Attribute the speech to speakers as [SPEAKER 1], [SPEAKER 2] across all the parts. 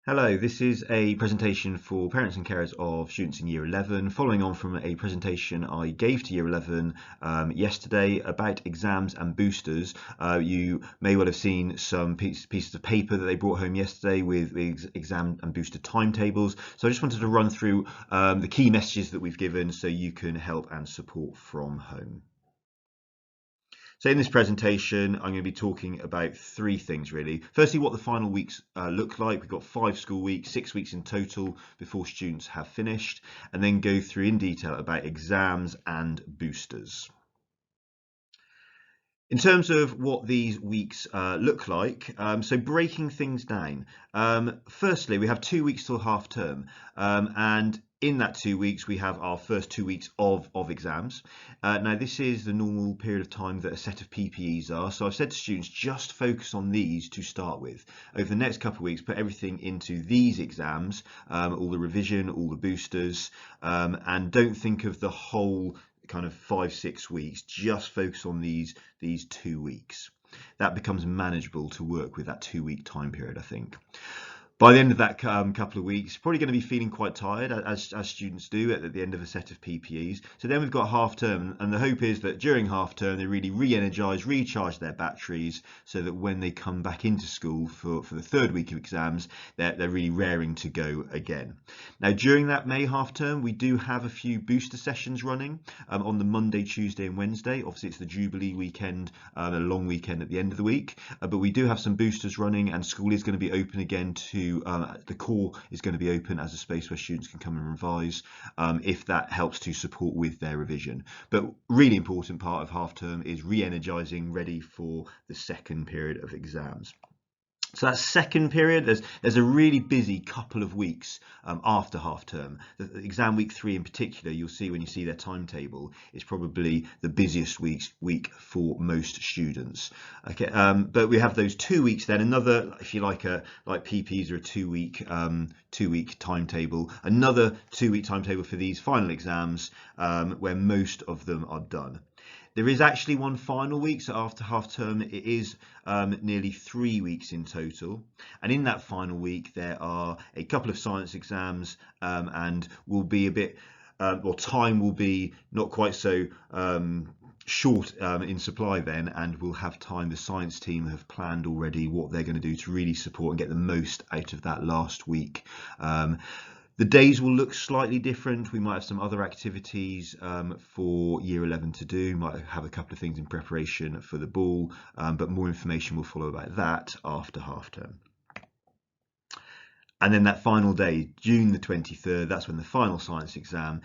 [SPEAKER 1] Hello, this is a presentation for parents and carers of students in Year 11, following on from a presentation I gave to Year 11 yesterday about exams and boosters. You may well have seen some pieces of paper that they brought home yesterday with exam and booster timetables. So I just wanted to run through the key messages that we've given so you can help and support from home. So in this presentation, I'm going to be talking about three things really. Firstly, what the final weeks look like. We've got 5 school weeks, 6 weeks in total before students have finished, and then go through in detail about exams and boosters. In terms of what these weeks look like, so breaking things down. Firstly, we have 2 weeks till half term, and in that 2 weeks we have our first 2 weeks of exams. Now this is the normal period of time that a set of PPEs are, so I've said to students just focus on these to start with. Over the next couple of weeks put everything into these exams, all the revision, all the boosters, and don't think of the whole kind of 5-6 weeks. Just focus on these 2 weeks. That becomes manageable to work with, that 2-week time period, I think. By the end of that couple of weeks, probably going to be feeling quite tired, as students do at the end of a set of PPEs. So then we've got half term, and the hope is that during half term they really re-energise, recharge their batteries, so that when they come back into school for the third week of exams, they're really raring to go again. Now during that May half term, we do have a few booster sessions running on the Monday, Tuesday and Wednesday. Obviously it's the Jubilee weekend, a long weekend at the end of the week, but we do have some boosters running, and school is going to be open again to the core is going to be open as a space where students can come and revise if that helps to support with their revision. But really important part of half term is re-energising, ready for the second period of exams. So that second period, there's a really busy couple of weeks after half term. The exam week 3 in particular, you'll see when you see their timetable, is probably the busiest week for most students. Okay, but we have those 2 weeks then, another, if you like PPs are a 2-week timetable, another 2-week timetable for these final exams where most of them are done. There is actually one final week, so after half term it is nearly 3 weeks in total, and in that final week there are a couple of science exams and will be a bit, time will be not quite so short in supply then, and we'll have time. The science team have planned already what they're going to do to really support and get the most out of that last week. The days will look slightly different. We might have some other activities for Year 11 to do. Might have a couple of things in preparation for the ball, but more information will follow about that after half term. And then that final day, June the 23rd, that's when the final science exam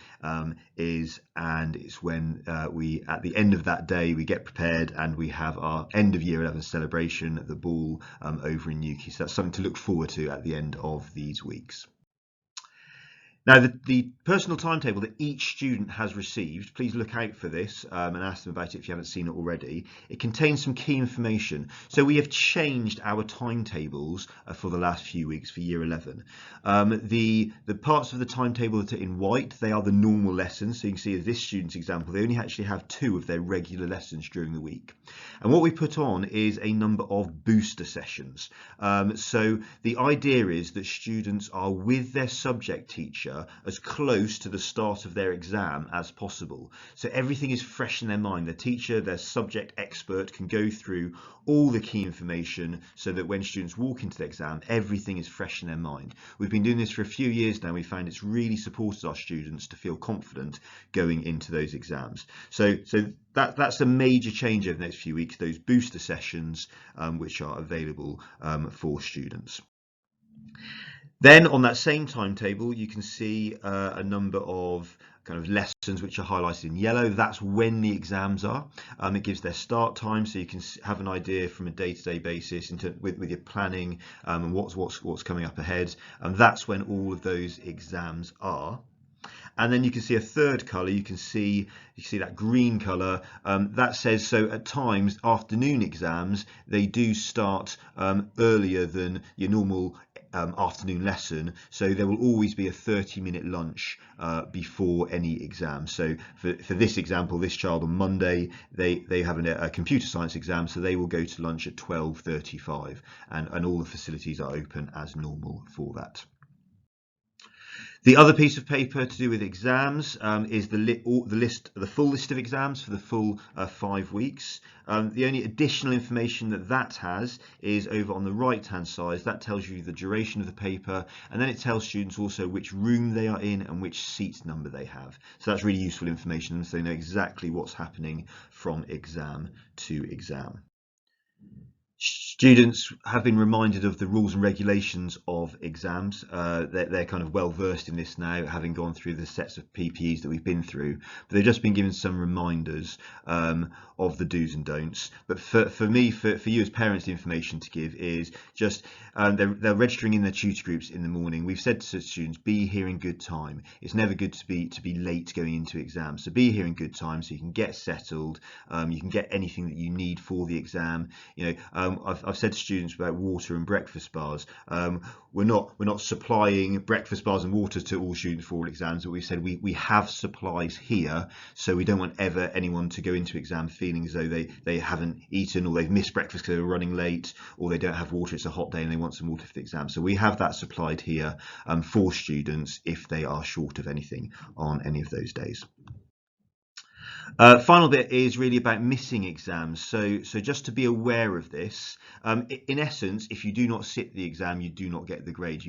[SPEAKER 1] is, and it's when we, at the end of that day, we get prepared and we have our end of Year 11 celebration at the ball over in Newquay. So that's something to look forward to at the end of these weeks. Now, the personal timetable that each student has received, please look out for this and ask them about it if you haven't seen it already. It contains some key information. So we have changed our timetables for the last few weeks for Year 11. The parts of the timetable that are in white, they are the normal lessons. So you can see in this student's example, they only actually have 2 of their regular lessons during the week. And what we put on is a number of booster sessions. So the idea is that students are with their subject teacher as close to the start of their exam as possible. So everything is fresh in their mind. Their teacher, their subject expert can go through all the key information so that when students walk into the exam, everything is fresh in their mind. We've been doing this for a few years now. We found it's really supported our students to feel confident going into those exams. So that's a major change over the next few weeks, those booster sessions which are available for students. Then on that same timetable, you can see a number of kind of lessons which are highlighted in yellow. That's when the exams are. It gives their start time, so you can have an idea from a day-to-day basis with your planning and what's coming up ahead. And that's when all of those exams are. And then you can see a third colour. You can see that green colour. That says, so at times afternoon exams, they do start earlier than your normal afternoon lesson, so there will always be a 30-minute lunch before any exam. So for this example, this child on Monday, they have a computer science exam, so they will go to lunch at 12:35, and all the facilities are open as normal for that. The other piece of paper to do with exams is the full list of exams for the full 5 weeks. The only additional information that has is over on the right hand side. That tells you the duration of the paper, and then it tells students also which room they are in and which seat number they have. So that's really useful information, so they know exactly what's happening from exam to exam. Students have been reminded of the rules and regulations of exams. They're kind of well versed in this now, having gone through the sets of PPEs that we've been through, but they've just been given some reminders of the do's and don'ts. But for you as parents, the information to give is just they're registering in their tutor groups in the morning. We've said to students, be here in good time. It's never good to be late going into exams, so be here in good time so you can get settled, you can get anything that you need for the exam. I've said to students about water and breakfast bars. We're not supplying breakfast bars and water to all students for all exams, but we said we have supplies here, so we don't want anyone to go into exam feeling as though they haven't eaten, or they've missed breakfast because they were running late, or they don't have water, it's a hot day and they want some water for the exam. So we have that supplied here for students if they are short of anything on any of those days. Final bit is really about missing exams. So just to be aware of this, in essence, if you do not sit the exam, you do not get the grade.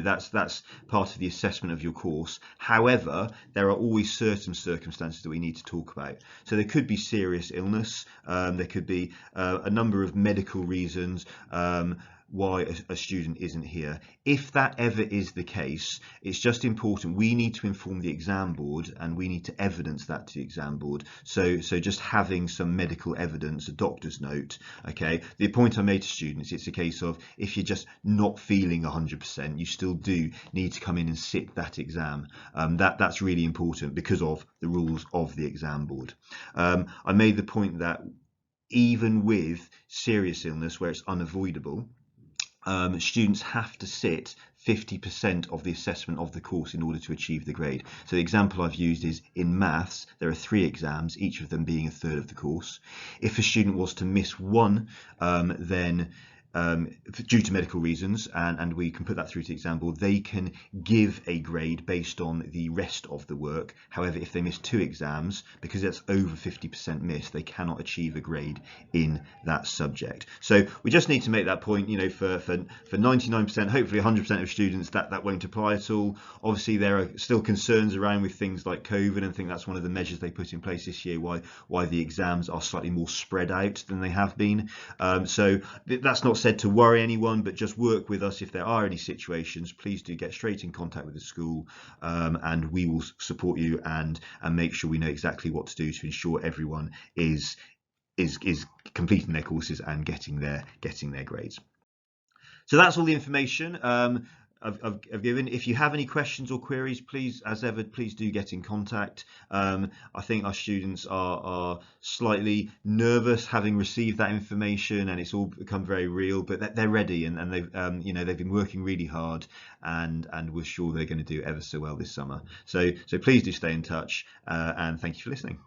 [SPEAKER 1] That's part of the assessment of your course. However, there are always certain circumstances that we need to talk about. So there could be serious illness. There could be a number of medical reasons why a student isn't here. If that ever is the case, it's just important, we need to inform the exam board and we need to evidence that to the exam board. So just having some medical evidence, a doctor's note, okay? The point I made to students, it's a case of if you're just not feeling 100%, you still do need to come in and sit that exam. That's really important because of the rules of the exam board. I made the point that even with serious illness where it's unavoidable, students have to sit 50% of the assessment of the course in order to achieve the grade. So the example I've used is in maths, there are 3 exams, each of them being a third of the course. If a student was to miss one, then due to medical reasons, and we can put that through to the exam board, they can give a grade based on the rest of the work. However, if they miss 2 exams, because it's over 50% missed, they cannot achieve a grade in that subject. So we just need to make that point, for 99%, hopefully 100% of students, that won't apply at all. Obviously, there are still concerns around with things like COVID, and I think that's one of the measures they put in place this year, why the exams are slightly more spread out than they have been. So that's not said to worry anyone, but just work with us if there are any situations. Please do get straight in contact with the school, and we will support you and make sure we know exactly what to do to ensure everyone is completing their courses and getting their grades. So that's all the information I've given. If you have any questions or queries, please, as ever, please do get in contact. I think our students are slightly nervous having received that information, and it's all become very real, but they're ready, and they've they've been working really hard, and we're sure they're going to do ever so well this summer. So please do stay in touch, and thank you for listening.